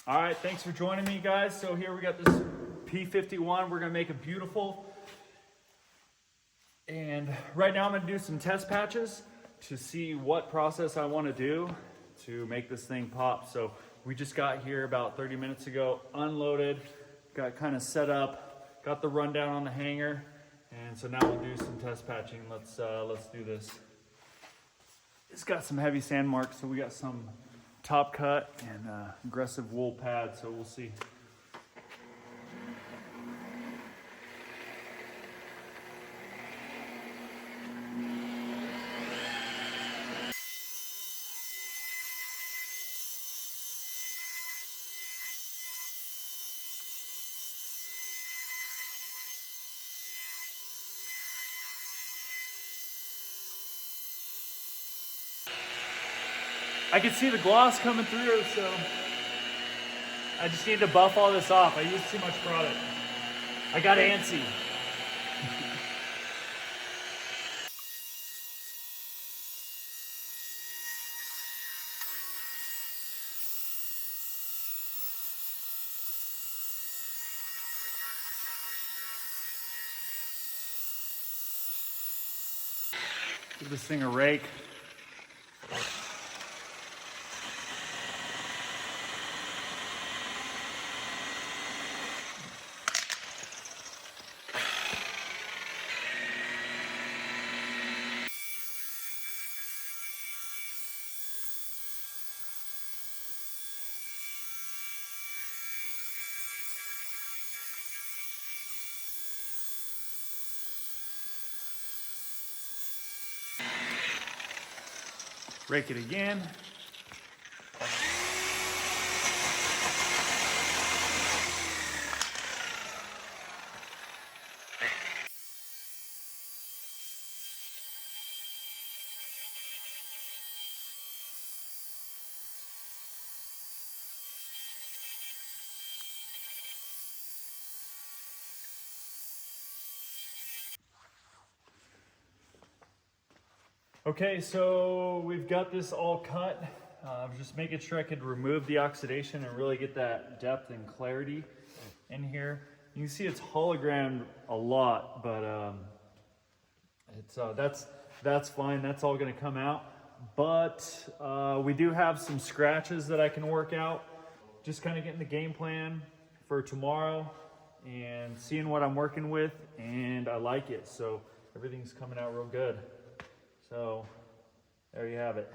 All right, thanks for joining me, guys. So here we got this P51. We're gonna make it beautiful. And right now I'm gonna do some test patches to see what process I wanna do to make this thing pop. So we just got here about 30 minutes ago, unloaded, got kind of set up, got the rundown on the hanger. And so now we'll do some test patching. Let's do this. It's got some heavy sand marks, so we got some top cut and aggressive wool pad, so we'll see. I can see the gloss coming through, so I just need to buff all this off. I used too much product. I got antsy. Give this thing a rake. Rake it again. Okay, so we've got this all cut. Just making sure I could remove the oxidation and really get that depth and clarity in here. You can see it's hologrammed a lot, but that's fine. That's all gonna come out. But we do have some scratches that I can work out. Just kind of getting the game plan for tomorrow and seeing what I'm working with, and I like it. So everything's coming out real good. So there you have it.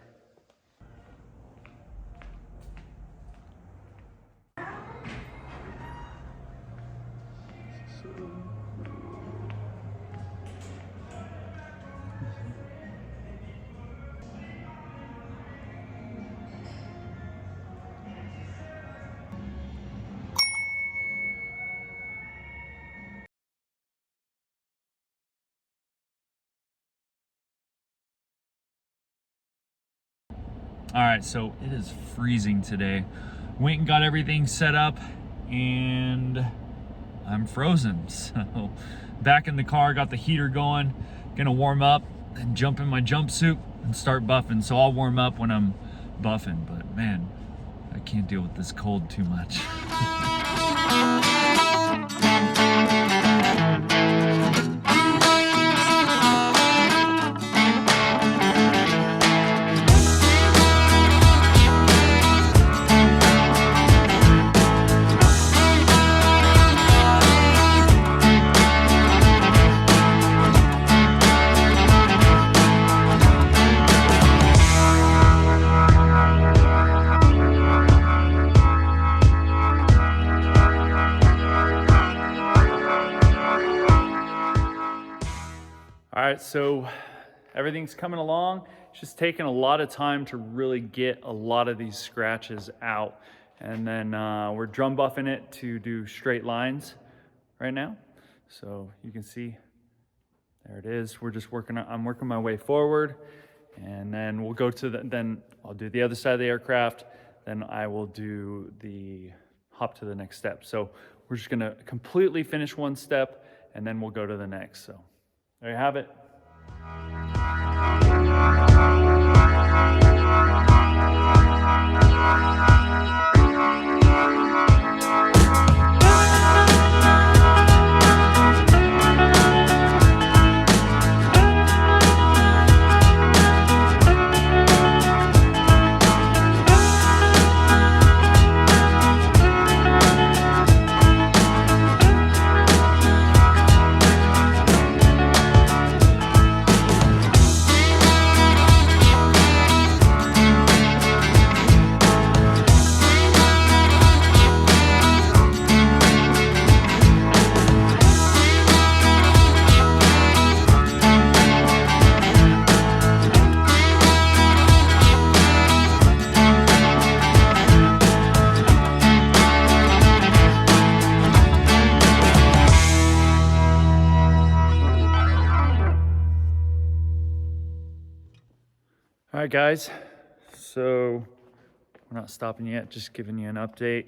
All right, so it is freezing today. Went and got everything set up and I'm frozen. So back in the car, got the heater going, gonna warm up and jump in my jumpsuit and start buffing. So I'll warm up when I'm buffing, but man, I can't deal with this cold too much. All right, so everything's coming along. It's just taking a lot of time to really get a lot of these scratches out. And then we're drum buffing it to do straight lines right now. So you can see, there it is. We're just working, I'm working my way forward. And then we'll go to then I'll do the other side of the aircraft. Then I will do the hop to the next step. So we're just gonna completely finish one step and then we'll go to the next. So there you have it. All right, guys. So we're not stopping yet, just giving you an update.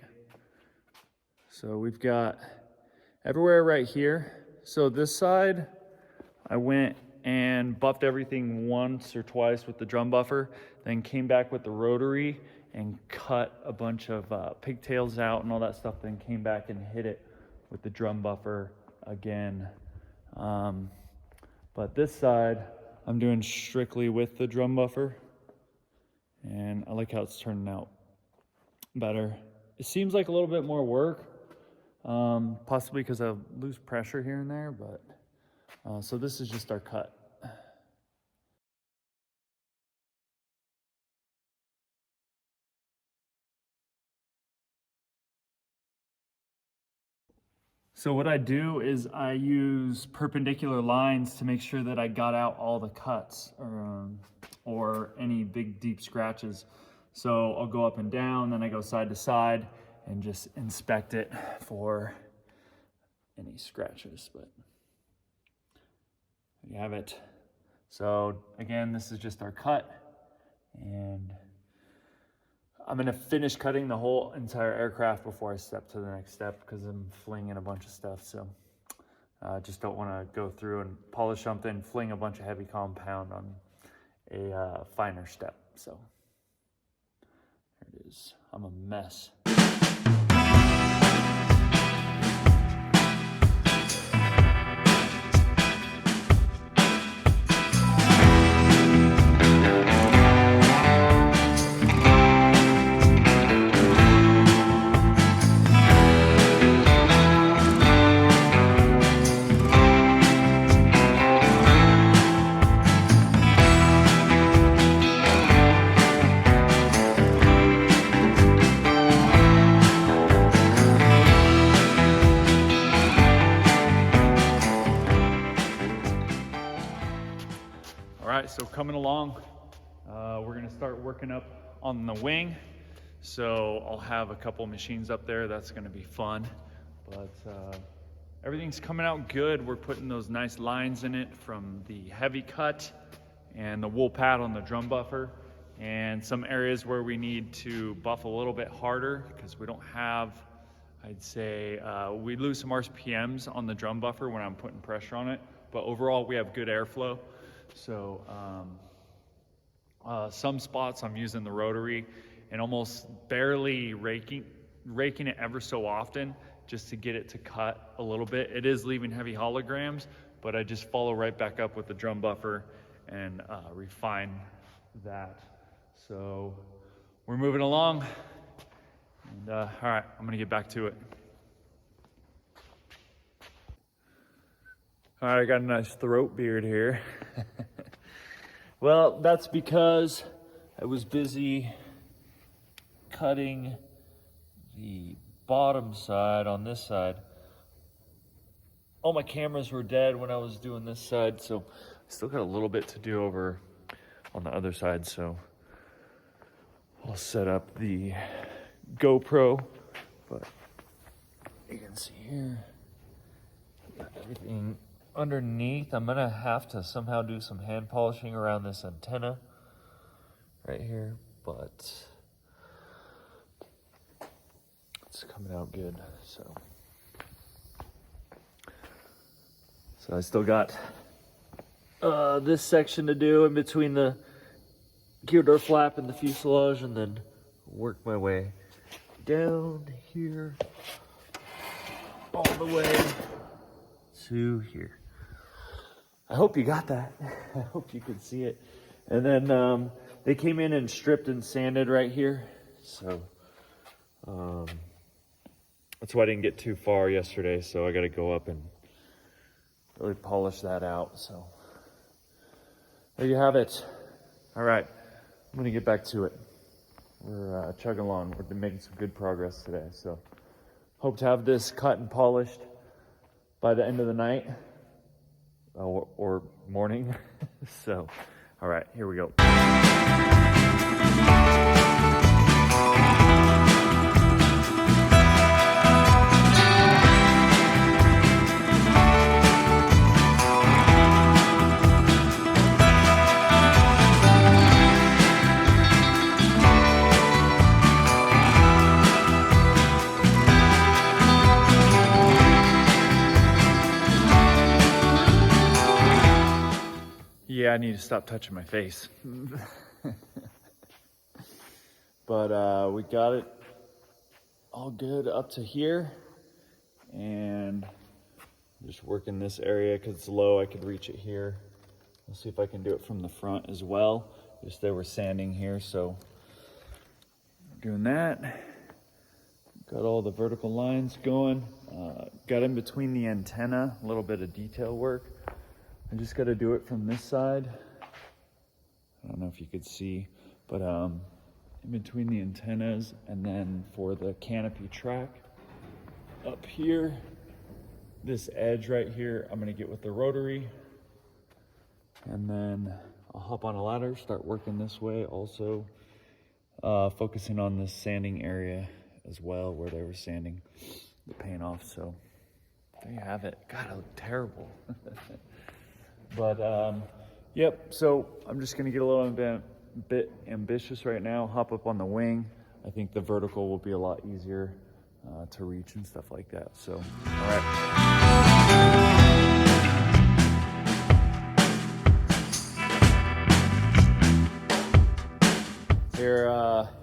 So we've got everywhere right here. So this side, I went and buffed everything once or twice with the drum buffer, then came back with the rotary and cut a bunch of pigtails out and all that stuff, then came back and hit it with the drum buffer again. But this side, I'm doing strictly with the drum buffer, and I like how it's turning out better. It seems like a little bit more work, possibly because I lose pressure here and there, but so this is just our cut. So what I do is I use perpendicular lines to make sure that I got out all the cuts or any big deep scratches. So I'll go up and down, then I go side to side and just inspect it for any scratches. But there you have it. So again, this is just our cut, and I'm gonna finish cutting the whole entire aircraft before I step to the next step because I'm flinging a bunch of stuff. So I just don't wanna go through and polish something, fling a bunch of heavy compound on a finer step. So there it is. I'm a mess. So coming along, we're gonna start working up on the wing. So I'll have a couple machines up there. That's gonna be fun. But everything's coming out good. We're putting those nice lines in it from the heavy cut and the wool pad on the drum buffer, and some areas where we need to buff a little bit harder because we don't have, I'd say, we lose some RPMs on the drum buffer when I'm putting pressure on it, but overall we have good airflow. So some spots I'm using the rotary and almost barely raking it ever so often just to get it to cut a little bit. It is leaving heavy holograms, but I just follow right back up with the drum buffer and refine that. So we're moving along, and all right, I'm gonna get back to it. All right, I got a nice throat beard here. Well, that's because I was busy cutting the bottom side on this side. All my cameras were dead when I was doing this side, so I still got a little bit to do over on the other side. So I'll set up the GoPro, but you can see here, got everything underneath. I'm gonna have to somehow do some hand polishing around this antenna right here, but it's coming out good. So I still got this section to do in between the gear door flap and the fuselage, and then work my way down here all the way to here. I hope you got that. I hope you could see it. And then they came in and stripped and sanded right here. So that's why I didn't get too far yesterday. So I got to go up and really polish that out. So there you have it. All right, I'm going to get back to it. We're chugging along. We're making some good progress today. So hope to have this cut and polished by the end of the night. Or morning. So, all right, here we go. I need to stop touching my face. But we got it all good up to here, and just working this area because it's low. I could reach it here. Let's see if I can do it from the front as well. Just they were sanding here, so doing that. Got all the vertical lines going. Got in between the antenna, a little bit of detail work. I just got to do it from this side. I don't know if you could see, but in between the antennas, and then for the canopy track up here, this edge right here, I'm gonna get with the rotary, and then I'll hop on a ladder, start working this way. Also focusing on this sanding area as well, where they were sanding the paint off. So there you have it. God, I look terrible. But yep, so I'm just gonna get a little bit ambitious right now, hop up on the wing. I think the vertical will be a lot easier to reach and stuff like that. So, all right.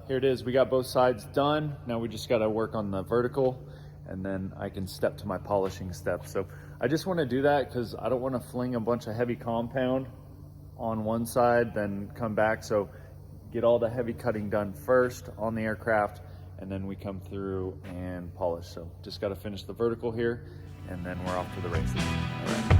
Here it is. We got both sides done. Now we just got to work on the vertical, and then I can step to my polishing step. So I just want to do that because I don't want to fling a bunch of heavy compound on one side, then come back. So get all the heavy cutting done first on the aircraft, and then we come through and polish. So just got to finish the vertical here, and then we're off to the races. All right.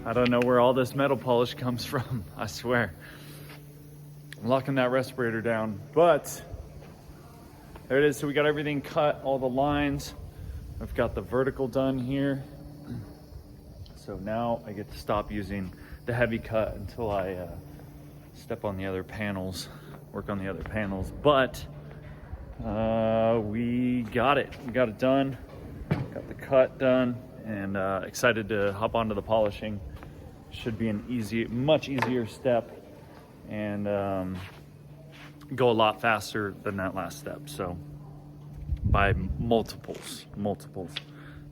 I don't know where all this metal polish comes from, I swear. I'm locking that respirator down, but there it is. So we got everything cut, all the lines. I've got the vertical done here. So now I get to stop using the heavy cut until I step on the other panels, work on the other panels. But we got it. We got it done. Got the cut done, and excited to hop onto the polishing. Should be an much easier step, and go a lot faster than that last step. So by multiples.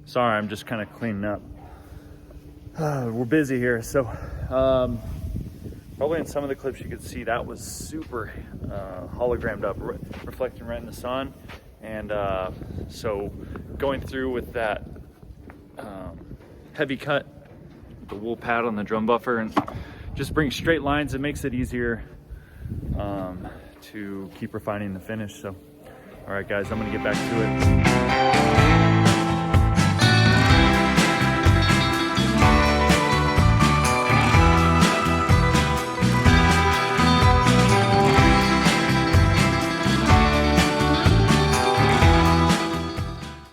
Sorry, I'm just kind of cleaning up. We're busy here. So probably in some of the clips you could see that was super hologrammed up, reflecting right in the sun. And so going through with that heavy cut, the wool pad on the drum buffer, and just bring straight lines. It makes it easier to keep refining the finish. So, all right, guys, I'm gonna get back to it.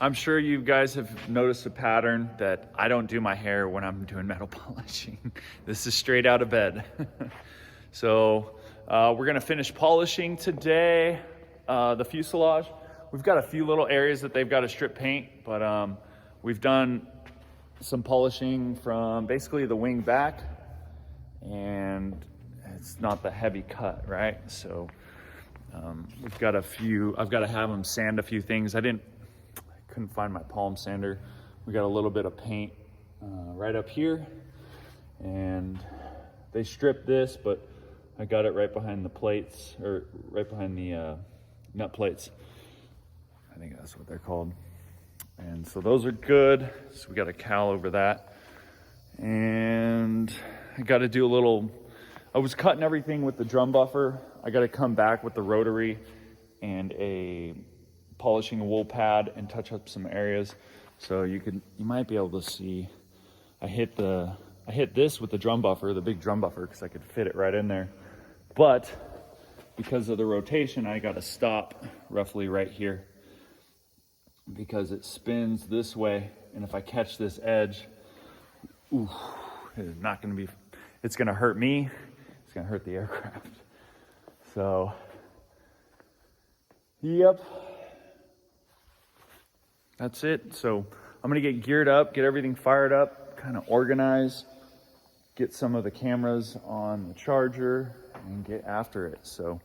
I'm sure you guys have noticed a pattern that I don't do my hair when I'm doing metal polishing. This is straight out of bed. So we're gonna finish polishing today, the fuselage. We've got a few little areas that they've got to strip paint, but we've done some polishing from basically the wing back, and it's not the heavy cut, right? So we've got a few, I've got to have them sand a few things. I couldn't find my palm sander. We got a little bit of paint right up here, and they stripped this, but I got it right behind the plates, or right behind the nut plates. I think that's what they're called. And so those are good. So we got a cowl over that. And I got to do a little, I was cutting everything with the drum buffer. I got to come back with the rotary and polishing a wool pad and touch up some areas. So you might be able to see, I hit this with the drum buffer, the big drum buffer, because I could fit it right in there. But because of the rotation, I got to stop roughly right here, because it spins this way. And if I catch this edge, ooh, it's not going to be, it's going to hurt me. It's going to hurt the aircraft. So, yep. That's it. So I'm gonna get geared up, get everything fired up, kind of organize, get some of the cameras on the charger and get after it. So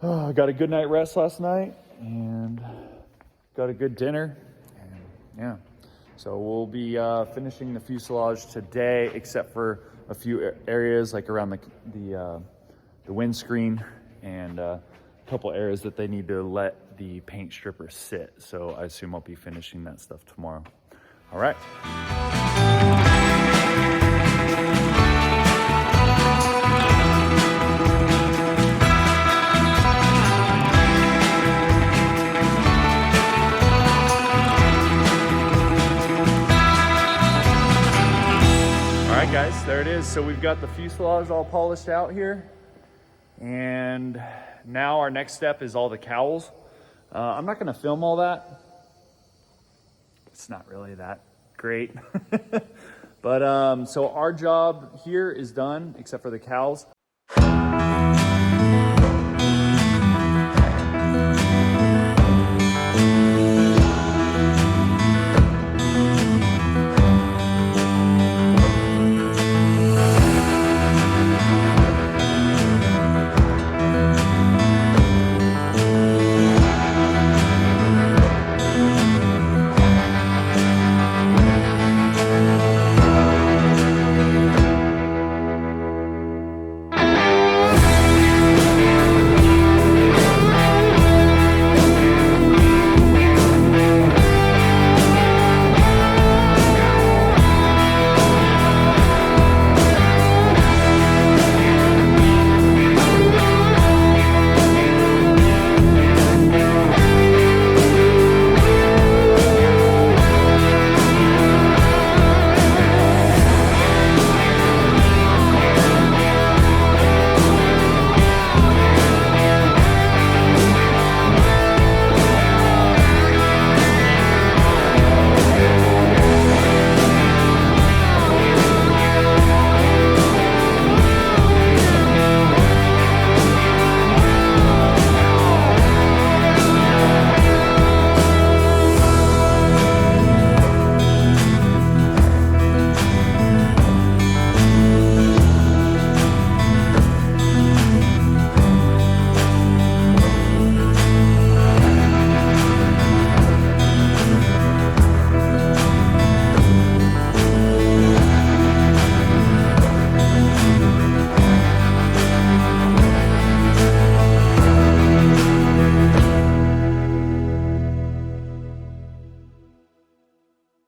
I got a good night rest last night and got a good dinner, and yeah. So we'll be finishing the fuselage today, except for a few areas like around the windscreen and a couple areas that they need to let the paint stripper sit. So I assume I'll be finishing that stuff tomorrow. All right. All right, guys, there it is. So we've got the fuselage all polished out here. And now our next step is all the cowls. I'm not gonna film all that. It's not really that great. But so our job here is done, except for the cowls.